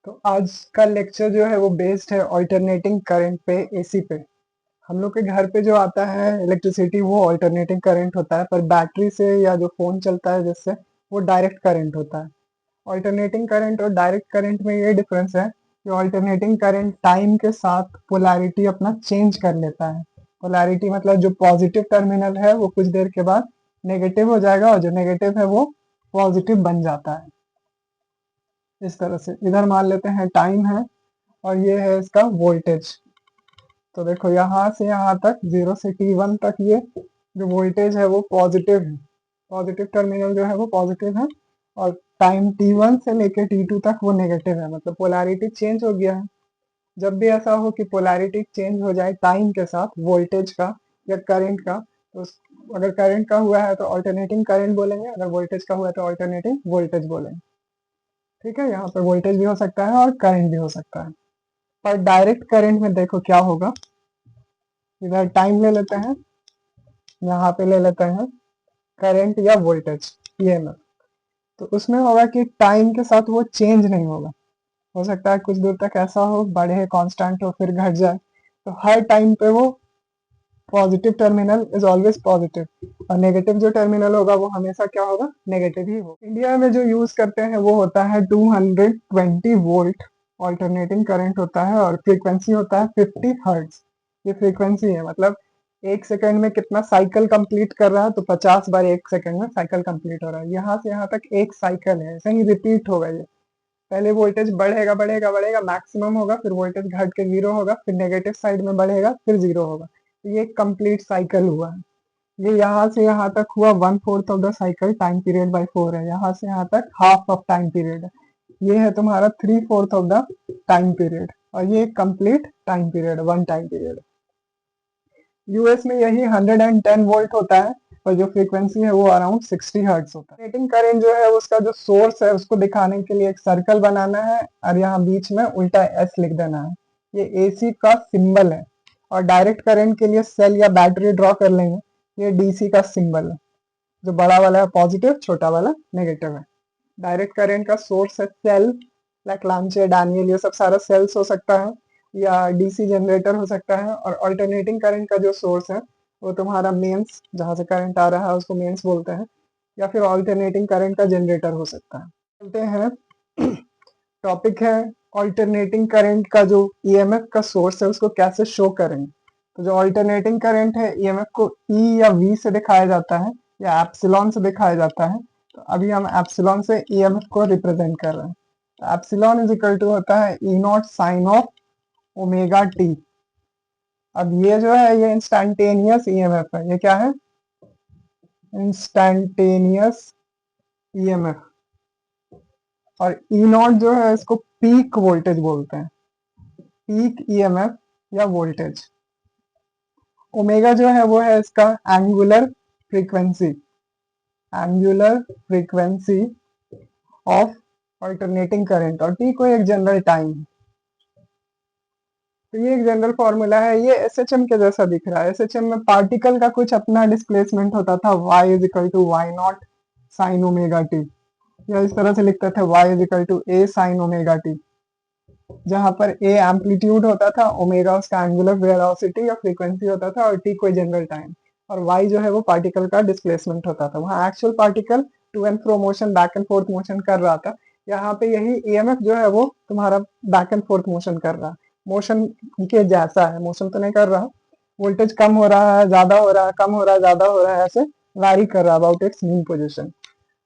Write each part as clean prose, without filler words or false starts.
तो आज का लेक्चर जो है वो बेस्ड है अल्टरनेटिंग करंट पे, एसी पे। हम लोग के घर पे जो आता है इलेक्ट्रिसिटी वो अल्टरनेटिंग करंट होता है, पर बैटरी से या जो फोन चलता है जिससे वो डायरेक्ट करंट होता है। अल्टरनेटिंग करंट और डायरेक्ट करंट में ये डिफरेंस है कि अल्टरनेटिंग करंट टाइम के साथ पोलैरिटी अपना चेंज कर लेता है। पोलैरिटी मतलब जो पॉजिटिव टर्मिनल है वो कुछ देर के बाद नेगेटिव हो जाएगा और जो नेगेटिव है वो पॉजिटिव बन जाता है। इस तरह से इधर मान लेते हैं टाइम है और ये है इसका वोल्टेज। तो देखो यहाँ से यहाँ तक 0 से T1 तक ये जो वोल्टेज है वो पॉजिटिव है, पॉजिटिव टर्मिनल जो है वो पॉजिटिव है। और टाइम T1 से लेके T2 तक वो नेगेटिव है, मतलब पोलैरिटी चेंज हो गया है। जब भी ऐसा हो कि पोलैरिटी चेंज हो जाए टाइम के साथ वोल्टेज का या करंट का, तो अगर करंट का हुआ है तो अल्टरनेटिंग करंट बोलेंगे, अगर वोल्टेज का हुआ है तो अल्टरनेटिंग वोल्टेज बोलेंगे। ठीक है, यहाँ पे वोल्टेज भी हो सकता है और करंट भी हो सकता है। पर डायरेक्ट करंट में देखो क्या होगा। इधर टाइम ले लेते हैं, यहाँ पे ले लेते हैं करंट या वोल्टेज, ईएमएफ। तो उसमें होगा कि टाइम के साथ वो चेंज नहीं होगा। हो सकता है कुछ दूर तक ऐसा हो, बढ़े कांस्टेंट हो फिर घट जाए। तो हर टाइम पे वो positive terminal is always positive और नेगेटिव जो टर्मिनल होगा वो हमेशा क्या होगा, नेगेटिव ही होगा। इंडिया में जो यूज करते हैं वो होता है 220 वोल्ट ऑल्टरनेटिंग करंट होता है और फ्रीक्वेंसी होता है 50 हर्ट्ज। ये फ्रीक्वेंसी है, मतलब एक सेकंड में कितना साइकिल कंप्लीट कर रहा है, तो 50 बार एक सेकंड में साइकिल कंप्लीट हो रहा है। यहाँ से यहाँ तक एक साइकिल है, ऐसे ही रिपीट होगा ये। पहले वोल्टेज बढ़ेगा बढ़ेगा बढ़ेगा, मैक्सिमम होगा, फिर वोल्टेज घट के जीरो होगा, फिर नेगेटिव साइड में बढ़ेगा, फिर जीरो होगा। तो ये कंप्लीट साइकिल हुआ है। ये यहाँ से यहाँ तक हुआ 1/4 of the cycle, time period by 4 है। यहाँ से यहाँ तक हाफ ऑफ टाइम पीरियड है। ये है तुम्हारा 3/4 ऑफ द टाइम पीरियड और ये complete time period, one time period. US में यही 110 वोल्ट होता है और जो फ्रीक्वेंसी है वो अराउंड 60 हर्ट्ज होता है। रेटिंग करंट जो है उसका जो सोर्स है उसको दिखाने के लिए एक सर्कल बनाना है और यहाँ बीच में उल्टा एस लिख देना है। ये एसी का सिंबल है। और डायरेक्ट करंट के लिए सेल या बैटरी ड्रॉ कर लेंगे। ये डीसी का सिंबल है, जो बड़ा वाला है पॉजिटिव, छोटा वाला नेगेटिव है। डायरेक्ट करंट का सोर्स है सेल, लाइक लांचे डैनियल, ये सब सारा सेल्स हो सकता है या डीसी जनरेटर हो सकता है। और अल्टरनेटिंग करंट का जो सोर्स है वो तुम्हारा मेंस, जहां से करंट आ रहा है उसको मेंस बोलते हैं, या फिर अल्टरनेटिंग करंट का जनरेटर हो सकता है। बोलते हैं टॉपिक है अल्टरनेटिंग करंट का जो ईएमएफ का सोर्स है उसको कैसे शो करें। तो जो अल्टरनेटिंग करंट है ईएमएफ को ई या वी से दिखाया जाता है या एप्सिलॉन से दिखाया जाता है। तो अभी हम एप्सिलॉन से ईएमएफ को रिप्रेजेंट कर रहे हैं। तो एप्सिलॉन इज इक्वल टू होता है E naught sine of omega t. अब ये जो है ये इंस्टैंटेनियस ईएमएफ है। ये क्या है, इंस्टैंटेनियस ईएमएफ। और ई नॉट जो है इसको पीक वोल्टेज बोलते हैं, पीक ईएमएफ या वोल्टेज। ओमेगा जो है वो है इसका angular frequency, angular frequency of alternating current, और टी को एक जनरल टाइम। तो ये एक जनरल फॉर्मूला है। ये एसएचएम के जैसा दिख रहा है। एसएचएम में पार्टिकल का कुछ अपना डिस्प्लेसमेंट होता था, y is equal to y naught sine omega t, या इस तरह से लिखते थे y is equal to a sine omega t, जहां पर a एम्पलीट्यूड होता था, ओमेगा उसका एंगुलर वेलोसिटी या फ्रीक्वेंसी होता था और t कोई जनरल टाइम, और y जो है वो पार्टिकल का डिस्प्लेसमेंट होता था। वहां actual particle to and fro motion, back and forth motion कर रहा था। यहाँ पे यही ईएमएफ जो है वो तुम्हारा बैक एंड फोर्थ मोशन कर रहा है, मोशन के जैसा है, मोशन तो नहीं कर रहा। वोल्टेज कम हो रहा है, ज्यादा हो रहा है, कम हो रहा है, ज्यादा हो रहा है, ऐसे वैरी कर रहा है अबाउट इट्स मीन पोजिशन।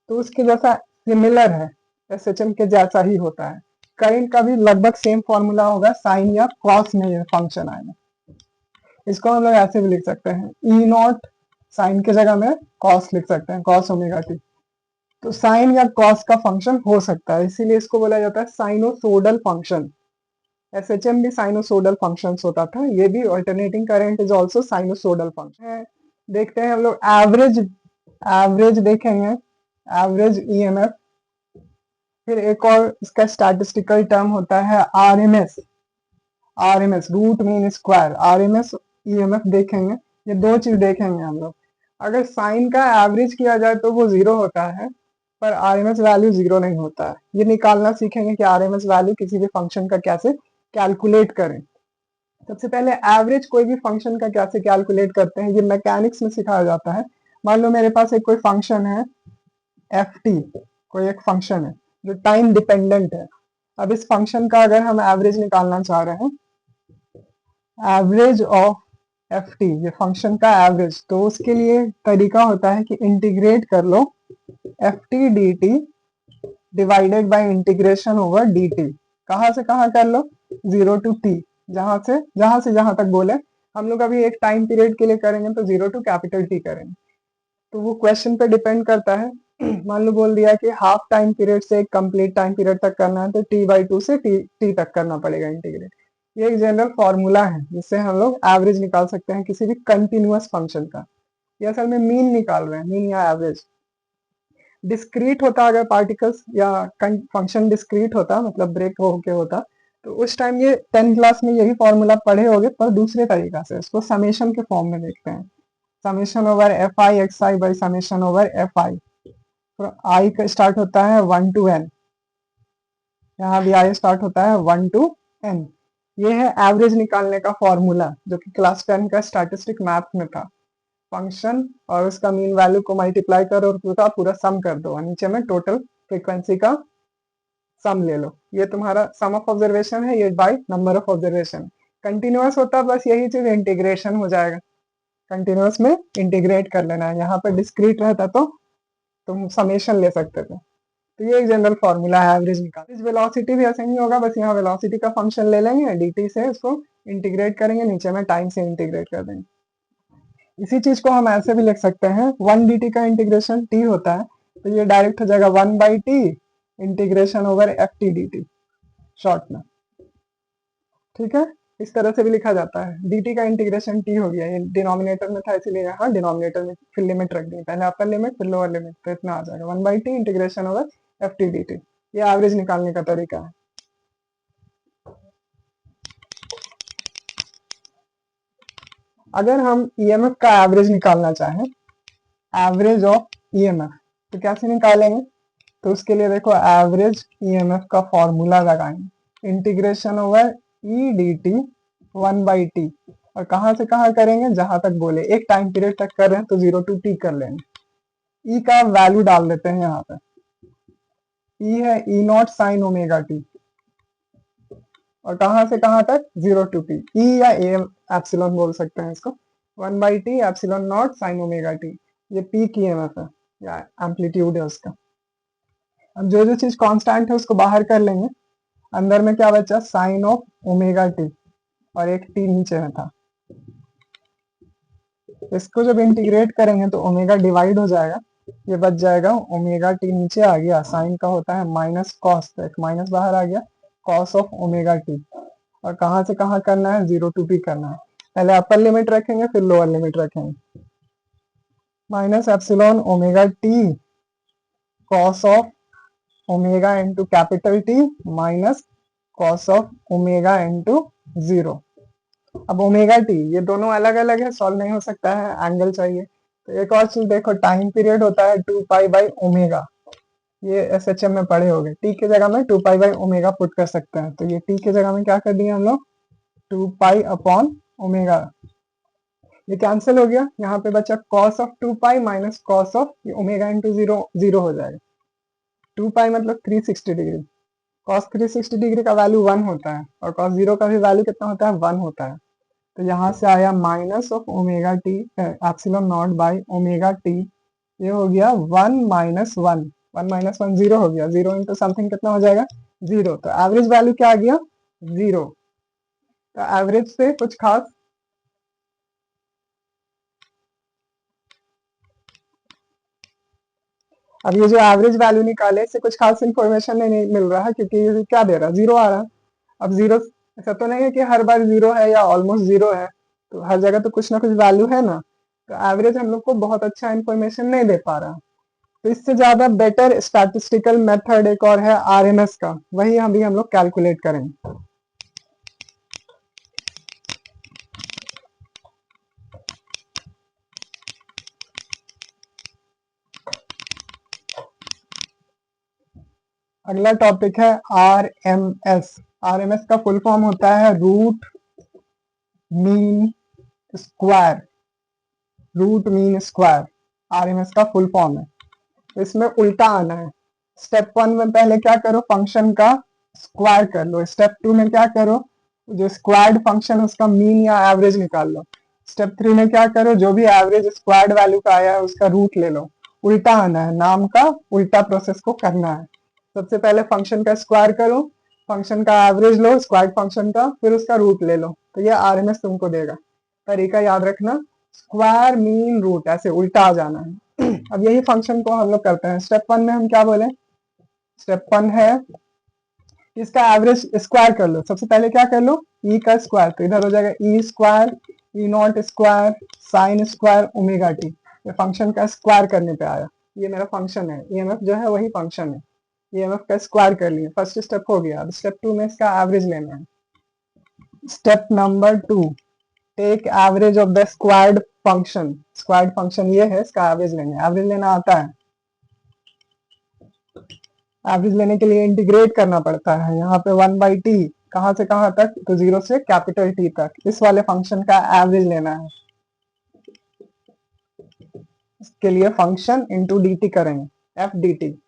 तो उसके जैसा सिमिलर है, एसएचएम के जैसा ही होता है। करंट का भी लगभग सेम फॉर्मूला होगा, साइन या कॉस में ये फंक्शन आएगा। इसको हम लोग ऐसे भी लिख सकते हैं, ई नॉट साइन की जगह में कॉस लिख सकते हैं, कॉस ओमेगा टी। तो साइन या कॉस का फंक्शन हो सकता है, इसीलिए इसको बोला जाता है साइनोसोडल फंक्शन। एसएचएम भी साइनोसोडल फंक्शन होता था, ये भी alternating current is also sinusoidal function. देखते हैं हम लोग एवरेज, एवरेज देखेंगे, एवरेज ईएमएफ। फिर एक और इसका स्टैटिस्टिकल टर्म होता है RMS, RMS root mean square, RMS EMF देखेंगे। ये दो चीज देखेंगे हम लोग। अगर साइन का एवरेज किया जाए तो वो जीरो होता है, पर आरएमएस वैल्यू जीरो नहीं होता है। ये निकालना सीखेंगे कि आरएमएस वैल्यू किसी भी फंक्शन का कैसे कैलकुलेट करें। सबसे पहले एवरेज कोई भी फंक्शन का कैसे कैलकुलेट करते हैं ये मैकेनिक्स में सिखाया जाता है। मान लो मेरे पास एक कोई फंक्शन है एफ टी, कोई एक फंक्शन है जो टाइम डिपेंडेंट है। अब इस फंक्शन का अगर हम एवरेज निकालना चाह रहे हैं, एवरेज ऑफ एफ टी, ये फंक्शन का एवरेज, तो उसके लिए तरीका होता है कि इंटीग्रेट कर लो f t d t divided by integration over d t. कहाँ से कहाँ कर लो, जीरो टू टी, जहां से जहां तक बोले। हम लोग अभी एक टाइम पीरियड के लिए करेंगे तो जीरो टू कैपिटल टी करेंगे, तो वो क्वेश्चन पे डिपेंड करता है। मान लो बोल दिया कि हाफ टाइम पीरियड से कंप्लीट टाइम पीरियड तक करना है तो टी बाई टू से टी तक करना पड़ेगा इंटीग्रेट। ये एक जनरल फॉर्मूला है जिससे हम लोग एवरेज निकाल सकते हैं किसी भी कंटिन्यूअस फंक्शन का। ये असल में मीन निकाल रहे हैं, मीन या एवरेज। डिस्क्रीट होता अगर पार्टिकल्स या फंक्शन डिस्क्रीट होता, मतलब ब्रेक होके होता, तो उस टाइम ये 10th क्लास में यही फॉर्मूला पढ़े होगे, पर दूसरे तरीका से इसको समेशन के फॉर्म में देखते हैं। Summation over F I x I by summation over F I. तो आई का स्टार्ट होता है 1 टू n, यहाँ भी आई स्टार्ट होता है 1 टू n। ये है एवरेज निकालने का फॉर्मूला जो कि क्लास 10 का स्टैटिस्टिक मैथ में था। फंक्शन और उसका मीन वैल्यू को मल्टीप्लाई करो और पूरा पूरा सम कर दो, और नीचे में टोटल फ्रीक्वेंसी का सम ले लो। ये तुम्हारा सम ऑफ ऑब्जर्वेशन है, ये by number of observation. Continuous होता बस यही चीज इंटीग्रेशन हो जाएगा, कंटिन्यूअस में इंटीग्रेट कर लेना है। यहाँ पे डिस्क्रीट रहता तो तुम समेशन ले सकते थे। तो ये एक जनरल फॉर्मूला है एवरेज निकाल। इस वेलोसिटी भी ऐसे ही होगा, बस यहाँ वेलोसिटी का फंक्शन ले लेंगे dt से, उसको इंटीग्रेट करेंगे, नीचे में टाइम से इंटीग्रेट कर देंगे। इसी चीज को हम ऐसे भी लिख सकते हैं, 1 dt का इंटीग्रेशन t होता है तो ये डायरेक्ट हो जाएगा 1 by T integration over F t d T short में। ठीक है, इस तरह से भी लिखा जाता है। dt का इंटीग्रेशन t हो गया, ये डिनोमिनेटर में था इसीलिए यहाँ डिनोमिनेटर में फिर लिमिट रख दी, पहले अपर लिमिट फिर लोअर लिमिट, तो इतना आ जाएगा 1 by T integration over F t d T. ये एवरेज निकालने का तरीका है। अगर हम ईएमएफ का एवरेज निकालना चाहें, एवरेज ऑफ ईएमएफ, तो कैसे निकालेंगे? तो उसके लिए देखो एवरेज ईएमएफ का फॉर्मूला लगाएंगे, integration over E D T 1 by T, और कहां से कहां करेंगे, जहां तक बोले। एक टाइम पीरियड तक कर रहे हैं तो 0 टू टी कर लेंगे। ई का वैल्यू डाल देते हैं यहाँ पे, ई है E naught sine omega t, और कहां से कहां तक, 0 टू टी। ई या ए एप्सिलॉन बोल सकते हैं इसको, 1 by T epsilon not sine omega t. ये पीक ईएमएफ है या एम्पलीट्यूड है उसका। अब जो जो चीज कांस्टेंट है उसको बाहर कर लेंगे, अंदर में क्या बचा, साइन ऑफ ओमेगा टी, और एक टी नीचे में था। इसको जब इंटीग्रेट करेंगे तो ओमेगा डिवाइड हो जाएगा, ये बच जाएगा ओमेगा टी, नीचे आ गया साइन का होता है माइनस कॉस, तो एक माइनस बाहर आ गया, कॉस ऑफ ओमेगा टी। और कहां से कहां करना है, 0 टू टी करना है। पहले अपर लिमिट रखेंगे फिर लोअर लिमिट रखेंगे, minus epsilon omega T cos of omega into capital T minus cos of omega into 0। अब ओमेगा टी ये दोनों अलग अलग है, सॉल्व नहीं हो सकता है, एंगल चाहिए। तो एक और चीज देखो, टाइम पीरियड होता है 2 पाई बाई ओमेगा, ये एसएचएम में पढ़े होंगे। टी की जगह में 2 पाई बाई ओमेगा पुट कर सकते हैं, तो ये टी की जगह में क्या कर दिए हम लोग, 2 पाई अपॉन ओमेगा। ये कैंसिल हो गया, यहाँ पे बचा cos of 2 pi minus cos of omega into 0, 0 हो जाएगा। 2 पाई मतलब 360 डिग्री, कॉस 360 डिग्री का वैल्यू 1 होता है, और कॉस 0 का भी वैल्यू कितना होता है, 1 होता है। तो यहाँ से आया minus of omega T epsilon not by omega t, ये हो गया 1 माइनस 1, 1 माइनस 1 0 हो गया, 0 इंटू समथिंग कितना हो जाएगा, 0। तो एवरेज वैल्यू क्या आ गया, 0। तो एवरेज से कुछ खास, अब ये जो एवरेज वैल्यू निकाले इससे कुछ खास इन्फॉर्मेशन नहीं मिल रहा है, क्योंकि ये क्या दे रहा है, 0 आ रहा है। अब 0 ऐसा तो नहीं है कि हर बार 0 है या ऑलमोस्ट 0 है, तो हर जगह तो कुछ ना कुछ वैल्यू है ना। तो एवरेज हम लोग को बहुत अच्छा इन्फॉर्मेशन नहीं दे पा रहा। तो इससे ज्यादा बेटर स्टैटिस्टिकल मेथड एक और है आरएमएस का, वही अभी हम लोग कैलकुलेट करेंगे। अगला टॉपिक है RMS। RMS का फुल फॉर्म होता है root mean square. Root mean square RMS का फुल फॉर्म है। तो इसमें उल्टा आना है। स्टेप 1 में पहले क्या करो, फंक्शन का स्क्वायर कर लो। स्टेप 2 में क्या करो, जो स्क्वायर्ड फंक्शन उसका मीन या एवरेज निकाल लो। स्टेप 3 में क्या करो, जो भी एवरेज स्क्वायर्ड वैल्यू का आया है उसका रूट ले लो। उल्टा आना है, नाम का उल्टा प्रोसेस को करना है। सबसे पहले फंक्शन का स्क्वायर करो, फंक्शन का एवरेज लो स्क्वायर्ड फंक्शन का, फिर उसका रूट ले लो, तो ये RMS तुमको देगा। तरीका याद रखना, स्क्वायर मीन रूट, ऐसे उल्टा आ जाना है। अब यही फंक्शन को हम लोग करते हैं। स्टेप 1 में हम क्या बोले, स्टेप 1 है इसका एवरेज स्क्वायर कर लो। सबसे पहले क्या कर लो, ई का स्क्वायर, तो इधर हो जाएगा E square, E naught square, sine square, omega t. ये फंक्शन का स्क्वायर करने पे आया। ये मेरा फंक्शन है, ईएमएफ जो है वही फंक्शन है। ईएमएफ का स्क्वायर कर लिए, फर्स्ट स्टेप हो गया। अब स्टेप 2 में इसका एवरेज लेना है। Step number 2, take average of the squared function. Squared function ये है, इसका एवरेज लेंगे। एवरेज लेना आता है, एवरेज लेने के लिए इंटीग्रेट करना पड़ता है। यहाँ पे 1/t, कहाँ से कहाँ तक, तो 0 से कैपिटल T तक। इस वाले फंक्शन का एवरेज लेना है। इसके लिए फंक्शन इंटू डी टी करेंगे, F D T.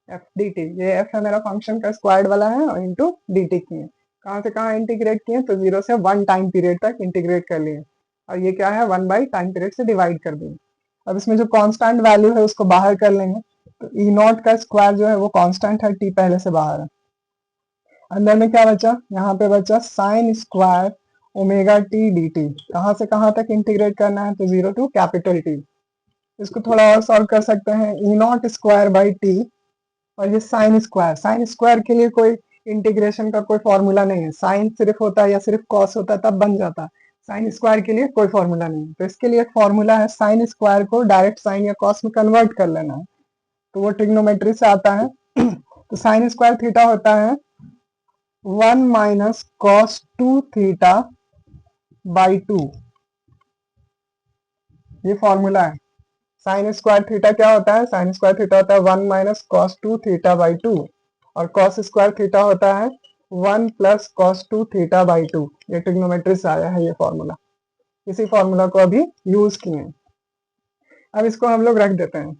F D T, ये एफ है मेरा फंक्शन का स्क्वायर्ड वाला है, और इंटू डी टी किए। कहाँ से कहाँ इंटीग्रेट किए, तो 0 से 1 टाइम पीरियड तक इंटीग्रेट कर लिए। और ये क्या है, 1 टाइम पीरियड से डिवाइड कर दिए। अब इसमें जो कांस्टेंट वैल्यू है उसको बाहर कर लेंगे। तो ई नॉट का स्क्वायर जो है वो कांस्टेंट है, टी पहले से बाहर है। अंदर में क्या बचा, यहाँ पे बचा sign square omega T d t. कहाँ से कहाँ तक इंटीग्रेट करना है, तो 0 टू कैपिटल टी। इसको थोड़ा और सॉल्व कर सकते हैं, E naught square by T, और ये साइन स्क्वायर। साइन स्क्वायर के लिए कोई इंटीग्रेशन का कोई फॉर्मूला नहीं है। साइन सिर्फ होता है या सिर्फ कॉस होता है तब बन जाता। साइन स्क्वायर के लिए कोई फॉर्मूला नहीं है। तो इसके लिए एक फॉर्मूला है, साइन स्क्वायर को डायरेक्ट साइन या कॉस में कन्वर्ट कर लेना है, तो वो ट्रिग्नोमेट्री से आता है। तो साइन स्क्वायर थीटा होता है 1 माइनस कॉस 2 थीटा बाई 2। ये फॉर्मूला है। साइन स्क्वायर थीटा क्या होता है, साइन स्क्वायर थीटा होता है 1 माइनस कॉस 2 थीटा बाई 2, और कॉस स्क्वायर थीटा होता है 1 प्लस कॉस 2 थीटा बाई 2। ये ट्रिग्नोमेट्री से आया है ये फॉर्मूला। इसी फॉर्मूला को अभी यूज किए हैं। अब इसको हम लोग रख देते हैं,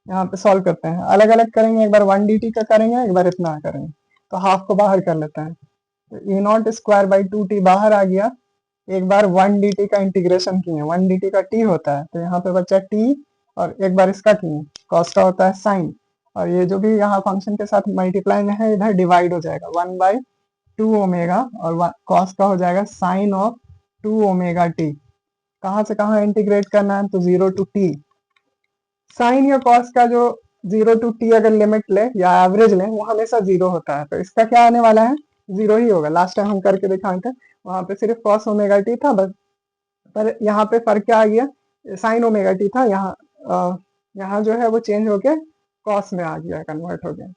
यहाँ पे सॉल्व करते हैं। अलग अलग करेंगे, एक बार 1 dt का करेंगे, एक बार इतना करेंगे। तो हाफ को बाहर कर लेते हैं, तो e naught square by 2t बाहर आ गया। एक बार 1 dt का इंटीग्रेशन किए, 1 dt का t होता है, तो यहाँ पे बचा t, और एक बार इसका किए, कॉस का होता है साइन, और ये जो भी यहाँ फंक्शन के साथ मल्टीप्लाई में है इधर डिवाइड हो जाएगा 1/2 ओमेगा, और कॉस का हो जाएगा साइन ऑफ 2 ओमेगा टी। कहाँ से कहाँ इंटीग्रेट करना है, तो 0 टू t। साइन या कॉस का जो 0 टू t अगर लिमिट ले या एवरेज ले, वो हमेशा 0 होता है। तो इसका क्या आने वाला है, 0 ही होगा। लास्ट टाइम हम करके दिखाए थे, वहां पे सिर्फ कॉस ओमेगा टी था बस, पर यहाँ पे फर्क क्या आ गया, साइन ओमेगा टी था, यहाँ जो है वो चेंज होके कॉस में आ गया, कन्वर्ट हो गया।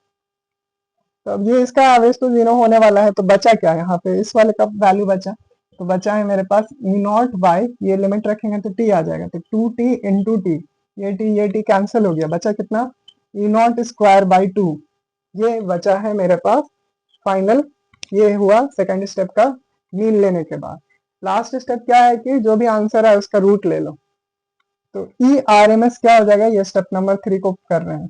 तो अब ये इसका एवरेज तो 0 होने वाला है, तो बचा क्या यहाँ पे, इस वाले का वैल्यू बचा। तो बचा है मेरे पास ई नॉट बाई, ये लिमिट रखेंगे तो टी आ जाएगा, तो 2t इंटू टी, ये टी कैंसिल हो गया, बचा कितना, ई नॉट स्क्वायर बाई 2। ये बचा है मेरे पास फाइनल। ये हुआ सेकंड स्टेप का मीन लेने के बाद। लास्ट स्टेप क्या है कि जो भी आंसर है उसका रूट ले लो। तो ई आर एम एस क्या हो जाएगा, ये स्टेप नंबर 3 को कर रहे हैं।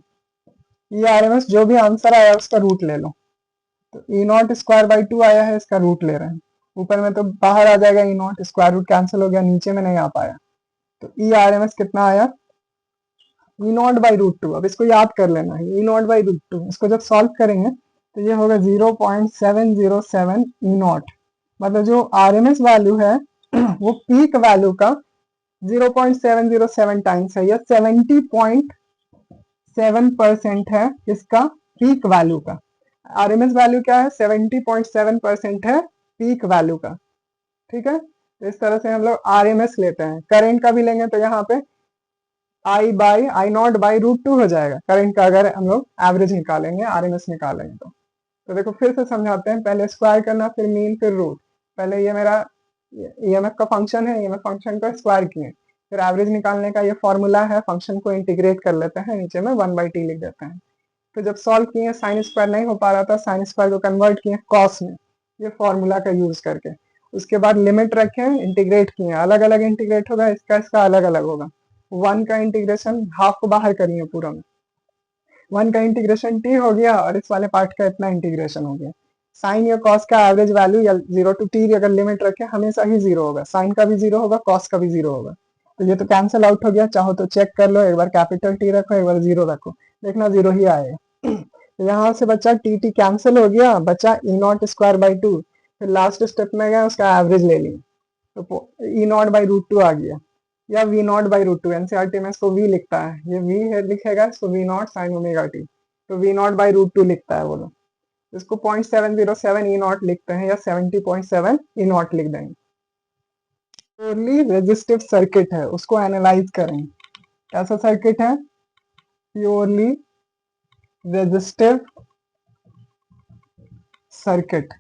ई आर एम एस जो भी आंसर आया उसका रूट ले लो। तो ई नॉट स्क्वायर बाई 2 आया है, इसका रूट ले रहे हैं। ऊपर में तो बाहर आ जाएगा, ई नॉट स्क्वायर रूट कैंसिल हो गया, नीचे में नहीं आ पाया। तो ई आर एम एस कितना आया, ई नॉट बाई रूट 2। अब इसको याद कर लेना है, ई नॉट बाई रूट 2। इसको जब सॉल्व करेंगे तो ये होगा 0.707 ई नॉट। मतलब जो आर एम एस वैल्यू है वो पीक वैल्यू का 0.707 टाइम्स है, या 70.7% है इसका पीक वैल्यू का। आरएमएस वैल्यू क्या है, 70.7% है पीक वैल्यू का। ठीक है, तो इस तरह से हम लोग आरएमएस लेते हैं। करंट का भी लेंगे तो यहाँ पे आई नॉट बाई रूट 2 हो जाएगा करंट का, अगर हम लोग एवरेज निकालेंगे, आरएमएस निकालेंगे तो देखो फिर से समझाते हैं। पहले स्क्वायर करना, फिर मीन, फिर रूट। पहले ये मेरा ईएमएफ का फंक्शन है, ईएमएफ फंक्शन को स्क्वायर किए, फिर एवरेज निकालने का ये फॉर्मूला है, फंक्शन को इंटीग्रेट कर लेते हैं, नीचे में 1/t लिख देते हैं। तो जब सॉल्व किए साइन स्क्वायर नहीं हो पा रहा था, साइन स्क्वायर को कन्वर्ट किए कॉस में, ये फॉर्मूला का यूज करके। उसके बाद लिमिट रखे, इंटीग्रेट किए, अलग अलग इंटीग्रेट होगा, इसका इसका अलग अलग होगा। 1 का इंटीग्रेशन हाफ को बाहर करिए पूरा में, 1 का इंटीग्रेशन t हो गया और इस वाले पार्ट का इतना इंटीग्रेशन हो गया। साइन या कॉस का एवरेज वैल्यू या 0 टू t अगर लिमिट रखे हमेशा ही 0 होगा, साइन का भी 0 होगा, कॉस का भी 0 होगा। तो ये तो कैंसिल आउट हो गया, चाहो तो चेक कर लो, एक बार कैपिटल टी रखो, एक बार 0 रखो, देखना 0 ही आएगा। तो यहाँ से बच्चा टी टी कैंसिल हो गया, बचा ई नॉट स्क्वायर बाई 2। फिर लास्ट स्टेप में गया, उसका एवरेज ले लिया, तो ई नॉट बाई रूट 2 आ गया, या v naught by root 2। NCERT में इसको वी लिखता है, ये वी है लिखेगा, इसको v naught sine omega t, तो वी नॉट बाई रूट 2 लिखता है वो लोग। इसको 0.707 ई नॉट लिखते हैं, या 70.7 ई नॉट लिख देंगे। प्योरली रेजिस्टिव सर्किट है, उसको एनालाइज करें। कैसा सर्किट है? प्योरली रेजिस्टिव सर्किट,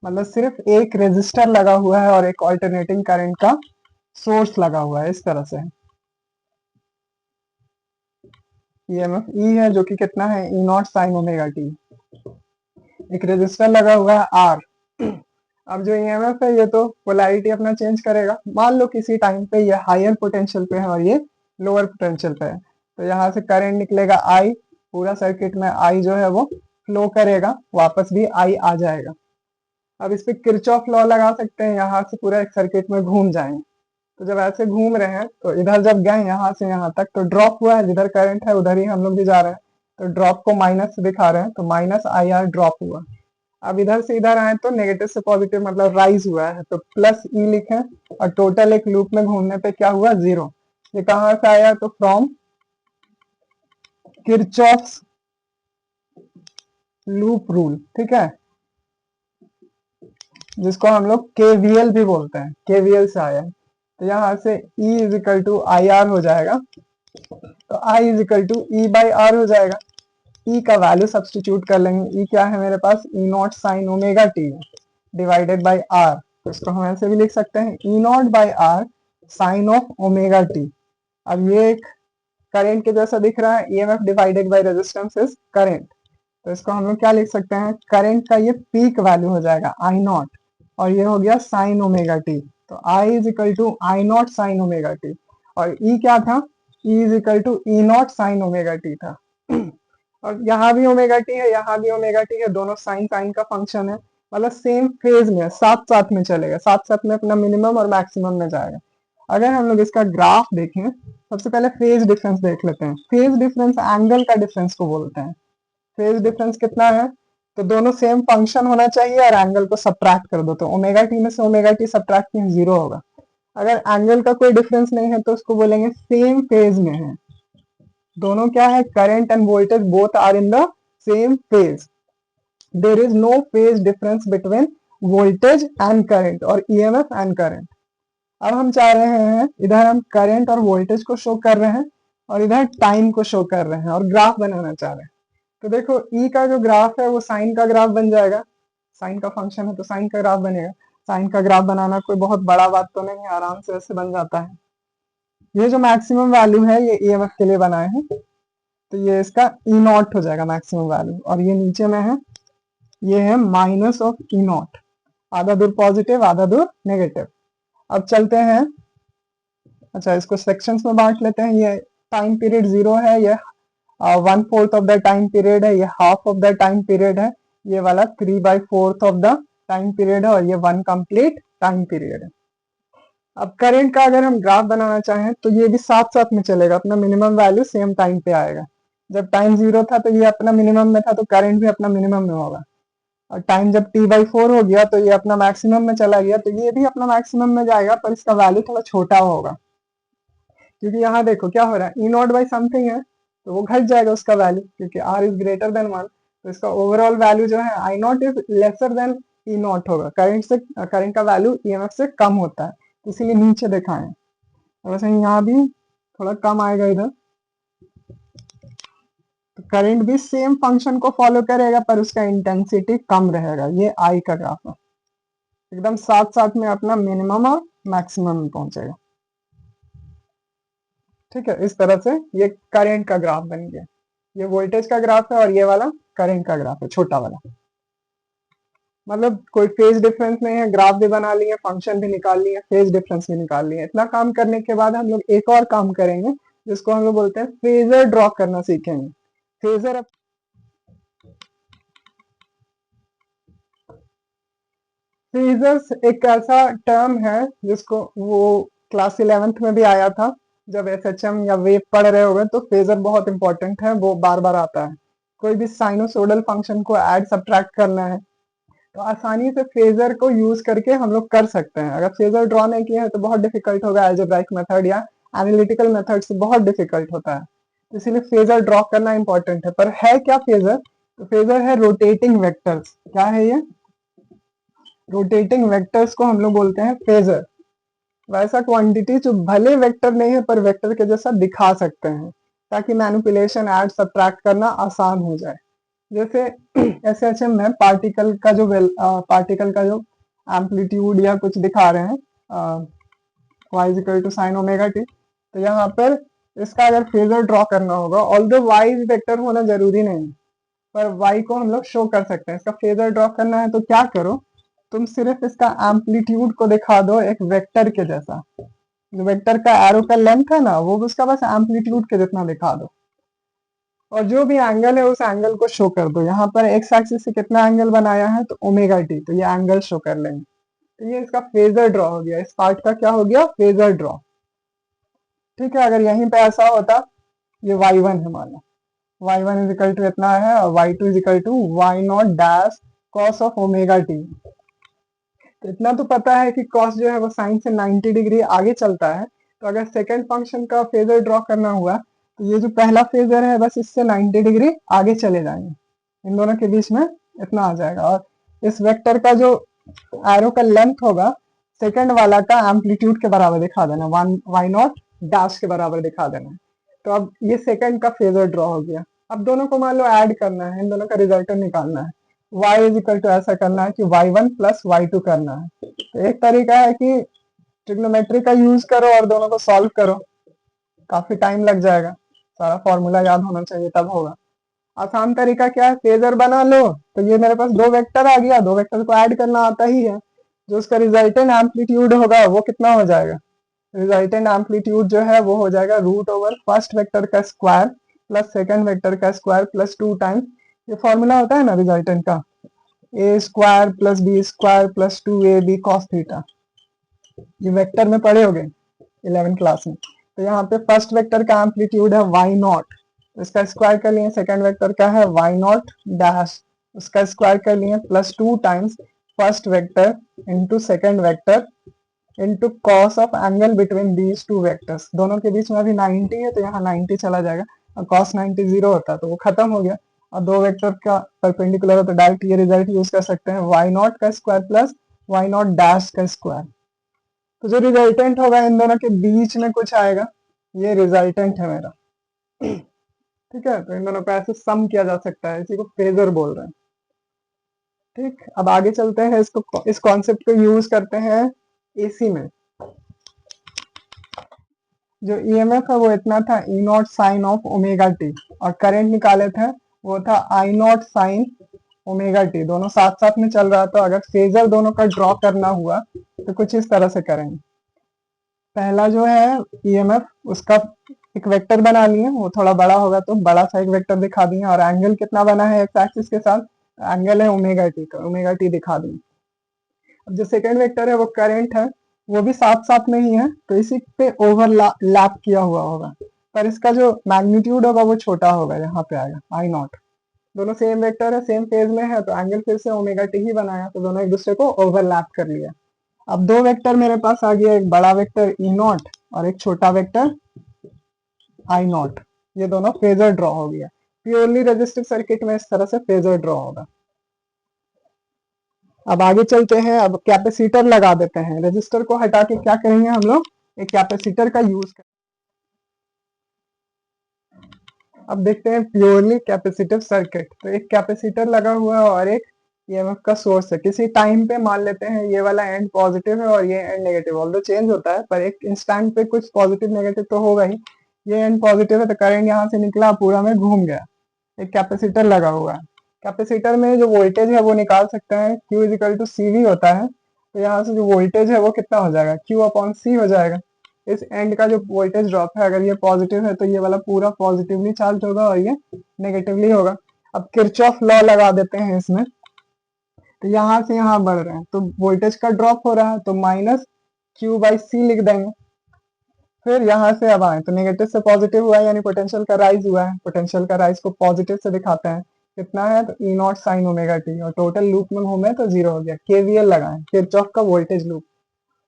मतलब सिर्फ एक रेजिस्टर लगा हुआ है और एक ऑल्टरनेटिंग करंट का सोर्स लगा हुआ है, इस तरह से। ईएमएफ ई है जो कि कितना है, E naught sine omega T. एक रेजिस्टर लगा हुआ है आर। अब जो ईएमएफ है ये तो पोलैरिटी अपना चेंज करेगा। मान लो किसी टाइम पे ये हायर पोटेंशियल पे है और ये लोअर पोटेंशियल पे है, तो यहाँ से करंट निकलेगा आई, पूरा सर्किट में आई जो है वो फ्लो करेगा, वापस भी आई आ जाएगा। अब इस पे किरचॉफ लॉ लगा सकते हैं, यहाँ से पूरा एक सर्किट में घूम जाएंगे। तो जब ऐसे घूम रहे हैं तो इधर जब गए यहाँ से यहाँ तक तो ड्रॉप हुआ है, जिधर करंट है उधर ही हम लोग भी जा रहे हैं, तो ड्रॉप को माइनस से दिखा रहे हैं, तो माइनस आई आर ड्रॉप हुआ। अब इधर से इधर आए तो नेगेटिव से पॉजिटिव मतलब राइज हुआ है, तो प्लस ई लिखे, और टोटल एक लूप में घूमने पे क्या हुआ, 0। ये कहाँ से आया, तो फ्रॉम किरचॉफ्स लूप रूल, ठीक है, जिसको हम लोग केवीएल भी बोलते हैं, केवीएल से आया है। तो यहाँ से E is equal to I R हो जाएगा, तो I is equal to E by R हो जाएगा। E का वैल्यू सब्सटीट्यूट कर लेंगे, E क्या है मेरे पास, E naught sine omega t divided by R, तो इसको हम ऐसे भी लिख सकते हैं, E naught by R sine of omega t. अब ये एक करंट के जैसा दिख रहा है, EMF divided by resistance is current, तो इसको हम लोग क्या लिख सकते हैं, करंट का ये पीक वैल्यू हो जाएगा आई नॉट, और ये हो गया साइन ओमेगा टी, तो I is equal to I naught sine omega t, और ई क्या था, E is equal to E naught sine omega t था। और यहाँ भी ओमेगा टी है, यहाँ भी ओमेगा टी है, दोनों साइन साइन का फंक्शन है, मतलब सेम फेज में साथ साथ में चलेगा, साथ साथ में अपना मिनिमम और मैक्सिमम में जाएगा। अगर हम लोग इसका ग्राफ देखें, सबसे पहले फेज डिफरेंस देख लेते हैं। फेज डिफरेंस एंगल का डिफरेंस को बोलते हैं। फेज डिफरेंस कितना है, तो दोनों सेम फंक्शन होना चाहिए और एंगल को सब्ट्रैक्ट कर दो, तो ओमेगा टी में से ओमेगा टी सब्ट्रैक्ट किए 0 होगा। अगर एंगल का कोई डिफरेंस नहीं है तो उसको बोलेंगे सेम फेज में है, दोनों क्या है, current and voltage both are in the same phase, there is no phase difference between voltage and current और ईएमएफ एंड करंट। अब हम चाह रहे हैं, इधर हम करंट और वोल्टेज को शो कर रहे हैं और इधर टाइम को शो कर रहे हैं और ग्राफ बनाना चाह रहे हैं। तो देखो ई का जो ग्राफ है वो साइन का ग्राफ बन जाएगा, साइन का फंक्शन है तो साइन का ग्राफ बनेगा। साइन का ग्राफ बनाना कोई बहुत बड़ा बात तो नहीं है, आराम से ऐसे बन जाता है। ये जो मैक्सिमम वैल्यू है ये ईएमएफ के लिए बनाए हैं, तो ये इसका ई नॉट हो जाएगा मैक्सिमम वैल्यू, और ये नीचे में है, ये है माइनस ऑफ ई नॉट, आधा दूर पॉजिटिव आधा दूर नेगेटिव। अब चलते हैं, अच्छा इसको सेक्शंस में बांट लेते हैं। ये टाइम पीरियड 0 है, ये 1/4 ऑफ द टाइम पीरियड है, ये half of the time period है, ये वाला 3/4 ऑफ द टाइम पीरियड है, और ये 1 कंप्लीट टाइम पीरियड है। अब करंट का अगर हम ग्राफ बनाना चाहें तो ये भी साथ साथ में चलेगा, अपना मिनिमम वैल्यू सेम टाइम पे आएगा। जब टाइम 0 था तो ये अपना मिनिमम में था, तो करंट भी अपना मिनिमम में होगा, और टाइम जब t/4 हो गया तो ये अपना मैक्सिमम में चला गया, तो ये भी अपना मैक्सिमम में जाएगा, पर इसका वैल्यू थोड़ा छोटा होगा, क्योंकि यहाँ देखो क्या हो रहा है, ई नॉट बाई समथिंग है तो वो घट जाएगा उसका वैल्यू, क्योंकि आर इज ग्रेटर देन 1, तो इसका ओवरऑल वैल्यू जो है I naught is lesser than E naught होगा, करंट का वैल्यू ईएमएफ से कम होता है, इसीलिए नीचे दिखाएं। वैसे यहाँ भी थोड़ा कम आएगा इधर, तो करंट भी सेम फंक्शन को फॉलो करेगा पर उसका इंटेंसिटी कम रहेगा। ये आई का ग्राफ है, एकदम साथ साथ में अपना मिनिमम और मैक्सिमम में पहुंचेगा। ठीक है, इस तरह से ये करंट का ग्राफ बन गया। ये वोल्टेज का ग्राफ है और ये वाला करंट का ग्राफ है, छोटा वाला। मतलब कोई फेज डिफरेंस नहीं है, ग्राफ भी बना लिए, फंक्शन भी निकाल लिए, फेज डिफरेंस भी निकाल लिए। इतना काम करने के बाद हम लोग एक और काम करेंगे जिसको हम लोग बोलते हैं फेजर ड्रॉ करना सीखेंगे। फेजर फेजर्स एक ऐसा टर्म है जिसको वो क्लास 11th में भी आया था, जब एसएचएम या वेव पढ़ रहे होगे तो फेजर बहुत इंपॉर्टेंट है, वो बार बार आता है। कोई भी साइनोसोडल फंक्शन को ऐड सब्ट्रैक्ट करना है तो आसानी से फेजर को यूज करके हम लोग कर सकते हैं। अगर फेजर ड्रॉ नहीं किया है तो बहुत डिफिकल्ट होगा, एल्जेब्राइक मेथड या एनालिटिकल मेथड से बहुत डिफिकल्ट होता है। तो इसीलिए फेजर ड्रॉ करना इंपॉर्टेंट है। पर है क्या फेजर? तो फेजर है रोटेटिंग वेक्टर्स। क्या है ये? रोटेटिंग वेक्टर्स को हम लोग बोलते हैं फेजर। वैसा क्वांटिटी जो भले वेक्टर नहीं है पर वेक्टर के जैसा दिखा सकते हैं, ताकि मैनिपुलेशन ऐड सब्ट्रैक्ट करना आसान हो जाए। जैसे एसएचएम में पार्टिकल का जो एम्पलीट्यूड या कुछ दिखा रहे हैं y equal to sine omega t, तो यहाँ पर इसका अगर फेजर ड्रॉ करना होगा, ऑल्दो y वेक्टर होना जरूरी नहीं है, पर y को हम लोग शो कर सकते हैं। इसका फेजर ड्रॉ करना है तो क्या करो, तुम सिर्फ इसका एम्पलीट्यूड को दिखा दो एक वेक्टर के जैसा। जो वेक्टर का एरो का लेंथ है ना, वो उसका बस एम्पलीट्यूड के जितना दिखा दो, और जो भी एंगल है उस एंगल को शो कर दो। यहाँ पर एक्स एक्सिस से कितना एंगल बनाया है, तो ओमेगा टी, तो ये एंगल शो कर लेंगे। तो ये इसका फेजर ड्रॉ हो गया, इस पार्ट का क्या हो गया, फेजर ड्रॉ। ठीक है, अगर यहीं पे ऐसा होता, ये y1 है माना, y1 इज इक्वल टू इतना है और y2 is equal to y naught dash cos of omega t. तो इतना तो पता है कि कॉस जो है वो साइन से 90 डिग्री आगे चलता है। तो अगर सेकंड फंक्शन का फेजर ड्रॉ करना हुआ तो ये जो पहला फेजर है बस इससे 90 डिग्री आगे चले जाएंगे, इन दोनों के बीच में इतना आ जाएगा। और इस वेक्टर का जो एरो का लेंथ होगा सेकंड वाला का एम्पलीट्यूड के बराबर दिखा देना, वाई नॉट डैश के बराबर दिखा देना। तो अब ये सेकंड का फेजर ड्रॉ हो गया। अब दोनों को मान लो ऐड करना है, इन दोनों का रिजल्टेंट निकालना है। y इज इक्वल टू ऐसा करना है कि y1 प्लस y2 करना है। तो एक तरीका है कि ट्रिग्नोमेट्री का यूज करो और दोनों को सॉल्व करो, काफी टाइम लग जाएगा, सारा फॉर्मूला याद होना चाहिए तब होगा। आसान तरीका क्या है, फेजर बना लो। तो ये मेरे पास दो वेक्टर आ गया, दो वेक्टर को ऐड करना आता ही है। जो उसका रिजल्टेंट एम्पलीट्यूड होगा वो कितना हो जाएगा, रिजल्टेंट एम्पलीट्यूड जो है वो हो जाएगा रूट ओवर फर्स्ट वेक्टर का स्क्वायर प्लस सेकंड वेक्टर का स्क्वायर प्लस 2 टाइम्स, ये फॉर्मूला होता है ना रिजल्टेंट का, A square plus B square plus 2ab cos theta. ये वेक्टर में पढ़े होगे 11 क्लास में। तो यहाँ पे फर्स्ट वेक्टर का एम्पलीट्यूड है वाई नॉट, इसका स्क्वायर कर लिए, सेकंड वेक्टर का है वाई नॉट डैश, उसका स्क्वायर कर लिए plus 2 times first vector into second vector into cos of angle between these two vectors. दोनों के बीच में अभी 90 है तो यहाँ 90 चला जाएगा, और कॉस 90 जीरो होता है तो वो खत्म हो गया। और दो वेक्टर का परपेंडिकुलर है तो डायरेक्ट ये रिजल्ट यूज कर सकते हैं, वाई नॉट का square plus y naught dash का स्क्वायर। तो जो रिजल्टेंट होगा इन दोनों के बीच में कुछ आएगा, ये रिजल्टेंट है मेरा। ठीक है, तो इन दोनों को ऐसे सम किया जा सकता है, इसी को फेजर बोल रहे हैं। ठीक, अब आगे चलते हैं, इसको इस कॉन्सेप्ट को यूज करते हैं एसी में। जो ईएमएफ है वो इतना था E naught sine of omega t, और करंट निकाले थे वो था I naught sine omega t. दोनों साथ साथ में चल रहा था। अगर फेजर दोनों का ड्रॉ करना हुआ तो कुछ इस तरह से करेंगे। पहला जो है ईएमएफ, उसका एक वेक्टर बना लिए, वो थोड़ा बड़ा होगा तो बड़ा सा एक वेक्टर दिखा दिए, और एंगल कितना बना है एक्स एक्सिस के साथ, एंगल है ओमेगा टी, तो ओमेगा टी दिखा दिए। अब जो सेकंड वेक्टर है वो करंट है, वो भी साथ साथ में ही है, तो इसी पे ओवरलैप किया हुआ होगा, पर इसका जो मैग्नीट्यूड होगा वो छोटा होगा, यहाँ पे आएगा आई नॉट। दोनों सेम वेक्टर है, सेम फेज में है, तो एंगल फिर से ओमेगा टी ही बनाया, तो दोनों एक दूसरे को ओवरलैप कर लिया। अब दो वेक्टर मेरे पास आ गया, एक बड़ा वेक्टर ई नॉट और एक छोटा वेक्टर आई नॉट। ये दोनों फेजर ड्रॉ हो गया। प्योरली रेजिस्टिव सर्किट में इस तरह से फेजर ड्रॉ होगा। अब आगे चलते हैं, अब कैपेसिटर लगा देते हैं। रेजिस्टर को हटा के क्या करेंगे हम लोग, एक कैपेसिटर का यूज करेंगे। अब देखते हैं प्योरली कैपेसिटिव सर्किट। तो एक कैपेसिटर लगा हुआ है और एक ईएमएफ का सोर्स है। किसी टाइम पे मान लेते हैं ये वाला एंड पॉजिटिव है और ये एंड नेगेटिव, ऑल्दो चेंज होता है पर एक इंस्टेंट पे कुछ पॉजिटिव नेगेटिव तो होगा ही। ये एंड पॉजिटिव है तो करंट यहाँ से निकला पूरा में घूम गया, एक कैपेसिटर लगा हुआ है। कैपेसिटर में जो वोल्टेज है वो निकाल सकते हैं, Q is equal to CV होता है। तो यहाँ से जो वोल्टेज है वो कितना हो जाएगा, Q अपॉन C हो जाएगा। इस एंड का जो वोल्टेज ड्रॉप है, अगर ये पॉजिटिव है तो ये वाला पूरा पॉजिटिवली चार्ज होगा और ये नेगेटिवली होगा। अब किरचॉफ लॉ लगा देते हैं इसमें, तो यहाँ से यहाँ बढ़ रहे हैं तो वोल्टेज का ड्रॉप हो रहा है, तो माइनस Q/C लिख देंगे। फिर यहाँ से अब आए तो नेगेटिव से पॉजिटिव हुआ है, यानी पोटेंशियल का राइज हुआ है। पोटेंशियल का राइज को पॉजिटिव से दिखाते हैं, कितना है तो E0 साइन ओमेगा टी, और टोटल लूप में घूमे तो जीरो हो गया। KVL लगाएं, किरचॉफ का वोल्टेज लूप।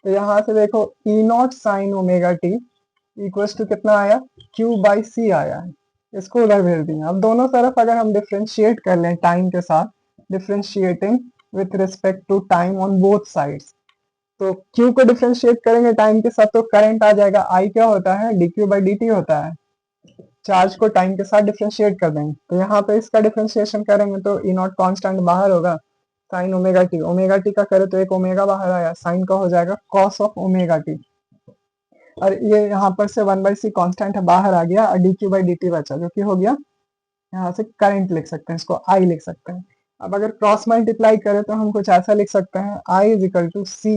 तो यहाँ से देखो E0 sine omega t equals to कितना आया, Q/C आया है। इसको उधर भेज दिया। अब दोनों तरफ अगर हम डिफ्रेंशिएट कर लें टाइम के साथ, differentiating with respect to time on both sides, तो Q को डिफ्रेंशिएट करेंगे टाइम के साथ तो करंट आ जाएगा। I क्या होता है, dQ/dt होता है। चार्ज को टाइम के साथ डिफ्रेंशिएट कर देंगे, तो यहाँ पे इसका डिफ्रेंशिएशन करेंगे तो E0 कांस्टेंट बाहर होगा, sign omega T, omega T का करे तो एक ओमेगा बाहर आया, साइन का हो जाएगा कॉस ऑफ ओमेगा टी, और ये यहाँ पर से 1/c कांस्टेंट है बाहर आ गया, और dQ/dt बचा, जो कि हो गया, यहाँ से करंट लिख सकते हैं, इसको I लिख सकते हैं। अब अगर क्रॉस मल्टीप्लाई करें तो हम कुछ ऐसा लिख सकते हैं, I is equal to C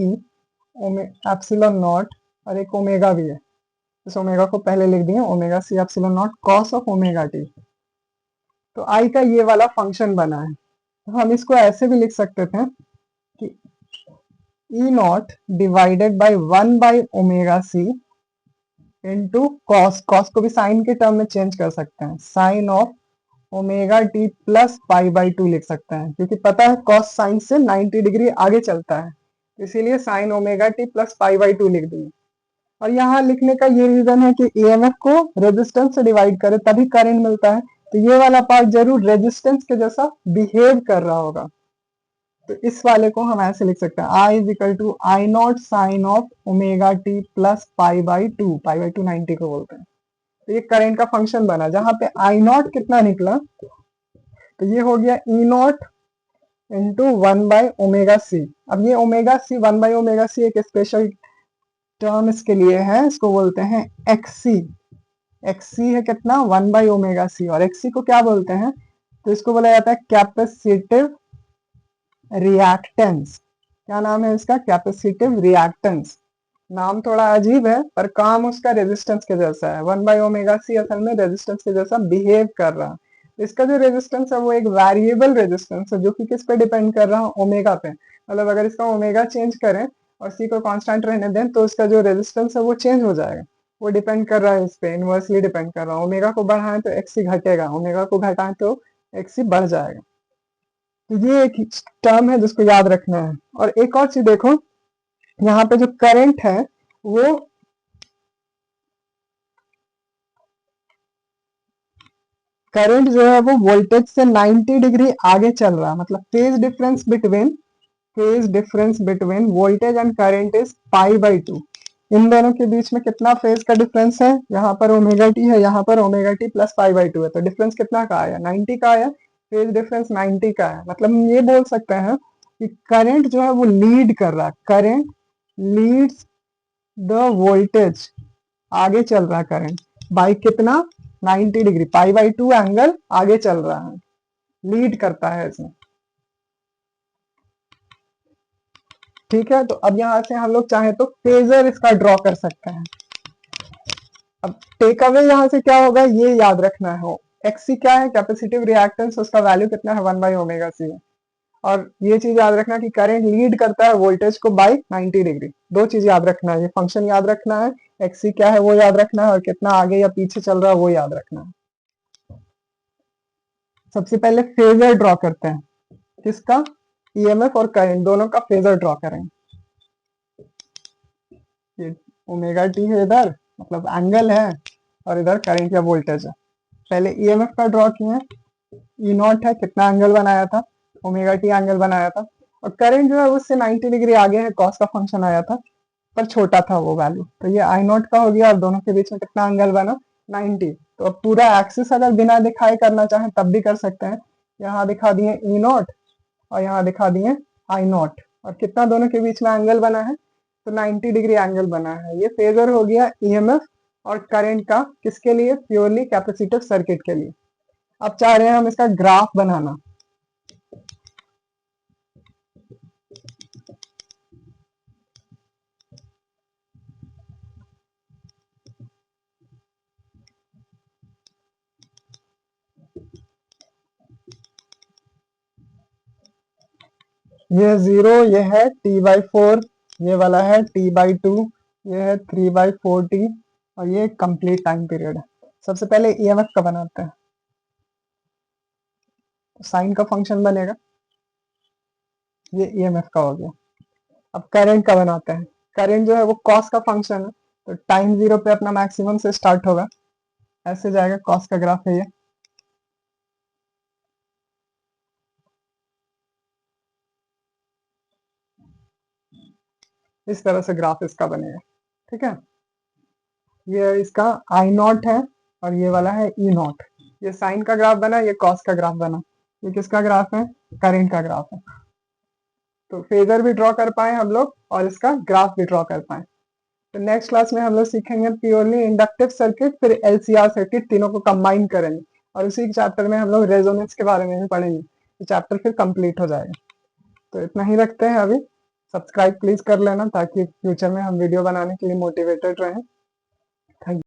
epsilon naught, और एक ओमेगा भी है, इस ओमेगा को पहले लिख दिए, omega C epsilon not cos of omega t. तो I का ये वाला फंक्शन बना है, तो हम इसको ऐसे भी लिख सकते थे कि E0 डिवाइडेड बाई 1/ओमेगा C इंटू कॉस, कॉस को भी साइन के टर्म में चेंज कर सकते हैं, sine of omega t plus π/2 लिख सकते हैं, क्योंकि पता है कॉस साइन से 90 डिग्री आगे चलता है, इसीलिए साइन ओमेगा टी प्लस π/2 लिख दिए। और यहाँ लिखने का ये रीजन है कि EMF को रेजिस्टेंस से डिवाइड करे तभी करंट मिलता है, तो ये वाला पार्ट जरूर रेजिस्टेंस के जैसा बिहेव कर रहा होगा। तो इस वाले को हम ऐसे लिख सकते हैं, I is equal to I0 sine of omega t plus π/2, π/2 90 को बोलते हैं। तो ये करंट का फंक्शन बना, जहां पे I0 कितना निकला, तो ये हो गया E0 इंटू 1/ओमेगा C। अब ये ओमेगा सी, 1/ओमेगा C एक स्पेशल टर्म इसके लिए है, इसको बोलते हैं XC। XC है कितना, 1/ओमेगा C, और XC को क्या बोलते हैं, तो इसको बोला जाता है कैपेसिटिव रिएक्टेंस। क्या नाम है इसका, कैपेसिटिव रिएक्टेंस। नाम थोड़ा अजीब है पर काम उसका रेजिस्टेंस के जैसा है। 1/ओमेगा C असल में रेजिस्टेंस के जैसा बिहेव कर रहा है। इसका जो रेजिस्टेंस है वो एक वेरिएबल रेजिस्टेंस है, जो कि किस पे डिपेंड कर रहा है, ओमेगा पे। मतलब अगर इसका ओमेगा चेंज करें और C को कांस्टेंट रहने दें तो इसका जो रेजिस्टेंस है वो चेंज हो जाएगा। वो डिपेंड कर रहा है इस पे, इनवर्सली डिपेंड कर रहा है। ओमेगा को बढ़ाएं तो XC घटेगा, ओमेगा को घटाएं तो XC बढ़ जाएगा। तो ये एक टर्म है जिसको याद रखना है। और एक और चीज देखो, यहाँ पे जो करंट है वो करंट जो है वो वोल्टेज से 90 डिग्री आगे चल रहा है। मतलब phase difference between voltage and current is π/2। इन दोनों के बीच में कितना फेज का डिफरेंस है, यहाँ पर ओमेगा टी है, यहाँ पर ओमेगा टी प्लस π/2 है, तो डिफरेंस कितना का आया, 90 का आया। फेज डिफरेंस 90 का है, मतलब हम ये बोल सकते हैं कि करंट जो है वो लीड कर रहा है, करंट लीड्स द वोल्टेज, आगे चल रहा है करंट बाई कितना, 90 डिग्री, π/2 एंगल आगे चल रहा है, लीड करता है इसमें। ठीक है, तो अब यहां से हम लोग चाहे तो फेजर इसका ड्रॉ कर सकते हैं। अब टेक अवे यहां से क्या होगा ये याद रखना है, XC क्या है, कैपेसिटिव रिएक्टेंस, उसका वैल्यू कितना है, 1/ओमेगा C है। और ये चीज याद रखना कि करंट लीड करता है वोल्टेज को बाई 90 डिग्री। दो चीज याद रखना है, ये फंक्शन याद रखना है, XC क्या है वो याद रखना है, और कितना आगे या पीछे चल रहा है वो याद रखना है। सबसे पहले फेजर ड्रॉ करते हैं, किसका, EMF और करंट दोनों का फेजर ड्रॉ करेंगे। ये ओमेगा टी है इधर, मतलब एंगल है, और इधर करंट या वोल्टेज है। पहले EMF का ड्रॉ किए, E0 है, कितना एंगल बनाया था, ओमेगा टी एंगल बनाया था, और करंट जो है उससे 90 डिग्री आगे है, कॉस का फंक्शन आया था पर छोटा था वो वैल्यू, तो ये I0 का हो गया, और दोनों के बीच में कितना एंगल बना, 90। तो अब पूरा एक्सिस अगर बिना दिखाए करना चाहें तब भी कर सकते हैं। यहाँ दिखा दिए E0 और यहाँ दिखा दिए I0, और कितना दोनों के बीच में एंगल बना है, तो 90 डिग्री एंगल बना है। ये फेजर हो गया EMF और करंट का, किसके लिए, प्योरली कैपेसिटिव सर्किट के लिए। अब चाह रहे हैं हम इसका ग्राफ बनाना। ये 0, ये है t/4, ये वाला है t/2, ये है 3/4t, और ये कंप्लीट टाइम पीरियड है। सबसे पहले ईएमएफ का बनाते हैं। तो साइन का फंक्शन बनेगा, ये ईएमएफ का हो गया। अब करंट का बनाते हैं। करंट जो है वो कॉस का फंक्शन है, तो टाइम 0 पे अपना मैक्सिमम से स्टार्ट होगा, ऐसे जाएगा। कॉस का ग्राफ है ये। इस तरह से ग्राफ इसका बनेगा, ठीक है। ये इसका I0 है, और ये वाला है E0। ये साइन का ग्राफ बना, ये कॉस का ग्राफ बना। ये किसका ग्राफ है? करंट का ग्राफ है। तो फेजर भी ड्रॉ कर पाए हम लोग, और इसका ग्राफ भी ड्रॉ कर पाए। तो नेक्स्ट क्लास में हम लोग सीखेंगे प्योरली इंडक्टिव सर्किट, फिर एलसीआर सर्किट, तीनों को कंबाइन करेंगे। और उसी चैप्टर में हम लोग रेजोनेंस के बारे में भी पढ़ेंगे। तो चैप्टर फिर कंप्लीट हो जाएगा। तो इतना ही रखते हैं अभी। सब्सक्राइब प्लीज कर लेना, ताकि फ्यूचर में हम वीडियो बनाने के लिए मोटिवेटेड रहें। Thank you.